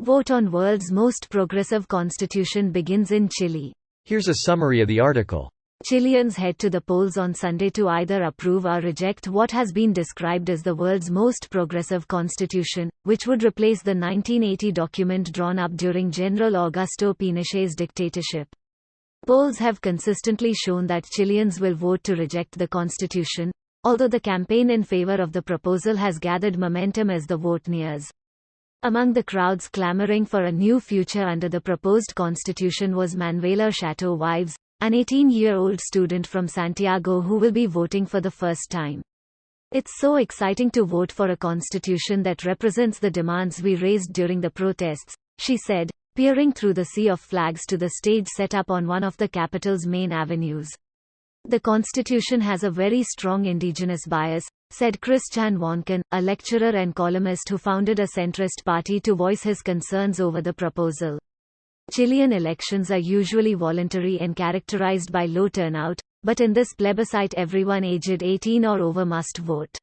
Vote on world's most progressive constitution begins in Chile. Here's a summary of the article. Chileans head to the polls on Sunday to either approve or reject what has been described as the world's most progressive constitution, which would replace the 1980 document drawn up during General Augusto Pinochet's dictatorship. Polls have consistently shown that Chileans will vote to reject the constitution, although the campaign in favor of the proposal has gathered momentum as the vote nears. Among the crowds clamoring for a new future under the proposed constitution was Manuela Chateau Wives, an 18-year-old student from Santiago who will be voting for the first time. "It's so exciting to vote for a constitution that represents the demands we raised during the protests," she said, peering through the sea of flags to the stage set up on one of the capital's main avenues. "The constitution has a very strong indigenous bias," said Christian Wonken, a lecturer and columnist who founded a centrist party to voice his concerns over the proposal. Chilean elections are usually voluntary and characterized by low turnout, but in this plebiscite everyone aged 18 or over must vote.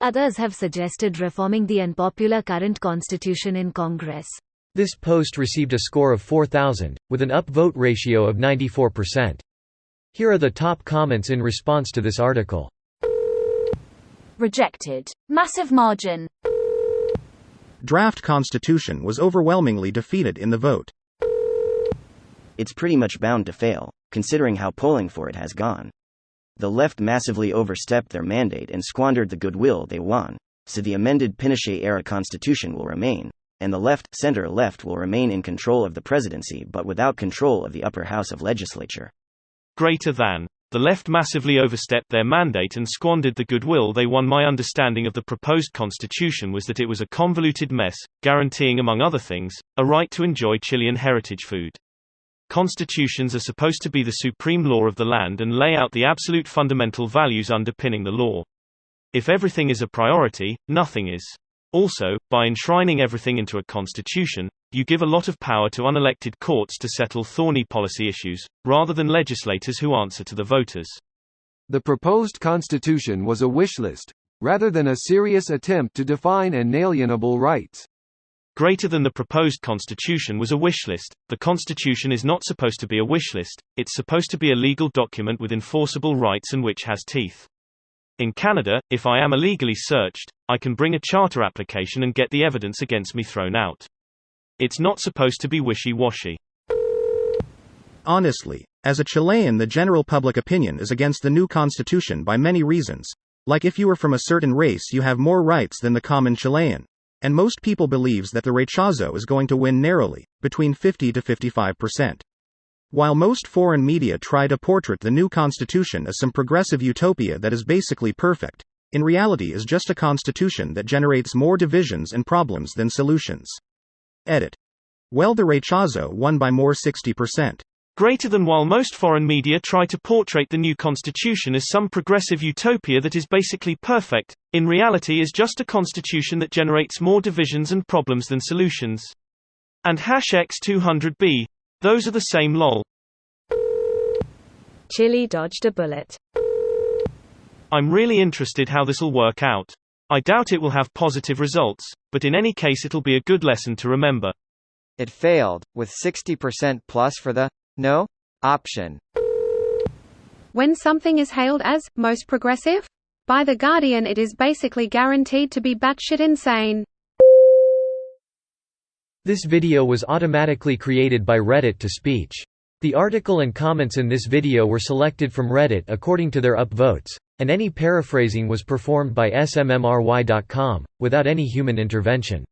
Others have suggested reforming the unpopular current constitution in Congress. This post received a score of 4,000, with an upvote ratio of 94%. Here are the top comments in response to this article. Rejected. Massive margin. Draft constitution was overwhelmingly defeated in the vote. It's pretty much bound to fail, considering how polling for it has gone. The left massively overstepped their mandate and squandered the goodwill they won, so the amended Pinochet-era constitution will remain, and the left-center-left will remain in control of the presidency but without control of the upper house of legislature. Greater than. The left massively overstepped their mandate and squandered the goodwill they won. My understanding of the proposed constitution was that it was a convoluted mess, guaranteeing among other things, a right to enjoy Chilean heritage food. Constitutions are supposed to be the supreme law of the land and lay out the absolute fundamental values underpinning the law. If everything is a priority, nothing is. Also, by enshrining everything into a constitution, you give a lot of power to unelected courts to settle thorny policy issues, rather than legislators who answer to the voters. The proposed constitution was a wish list, rather than a serious attempt to define inalienable rights. Greater than. The proposed constitution was a wish list. The constitution is not supposed to be a wish list, it's supposed to be a legal document with enforceable rights and which has teeth. In Canada, if I am illegally searched, I can bring a charter application and get the evidence against me thrown out. It's not supposed to be wishy-washy. Honestly, as a Chilean, the general public opinion is against the new constitution by many reasons. Like if you are from a certain race, you have more rights than the common Chilean. And most people believes that the rechazo is going to win narrowly, between 50 to 55%. While most foreign media try to portray the new constitution as some progressive utopia that is basically perfect, in reality is just a constitution that generates more divisions and problems than solutions. Edit. Well, the rechazo won by more 60%. Greater than. While most foreign media try to portray the new constitution as some progressive utopia that is basically perfect, in reality is just a constitution that generates more divisions and problems than solutions. And #X200B. Those are the same lol. Chile dodged a bullet. I'm really interested how this'll work out. I doubt it will have positive results, but in any case it'll be a good lesson to remember. It failed, with 60% plus for the no option. When something is hailed as most progressive by The Guardian, it is basically guaranteed to be batshit insane. This video was automatically created by Reddit to speech. The article and comments in this video were selected from Reddit according to their upvotes, and any paraphrasing was performed by smmry.com, without any human intervention.